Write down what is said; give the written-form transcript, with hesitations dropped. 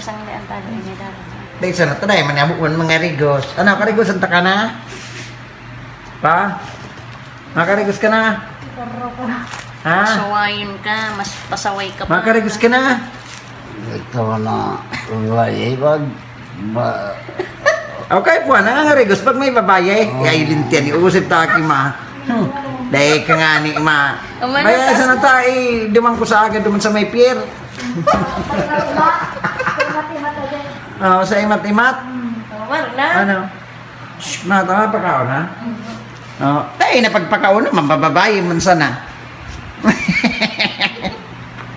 sang lian talo ini dalo. Dahil sa nato dahil manyabuan mga rigos. Ano, karigos ang taka na? Pa? Makarigos ka na? Ha? Sawayin ka, mas pasaway ka pa. Makarigos ka na? Ito na babae pag Okay po, nangangarigos pag may babae. Kaya ilintian, iusip ta ki ma. Dahil ka nga ni ma. Kaya sa nata, dumang ko sa agad duman sa may pier. Oo, sa imat-imat. War na. Ano? Shh, tama pa kao na? Oo. Tayo na pagpakao naman, bababae man sana.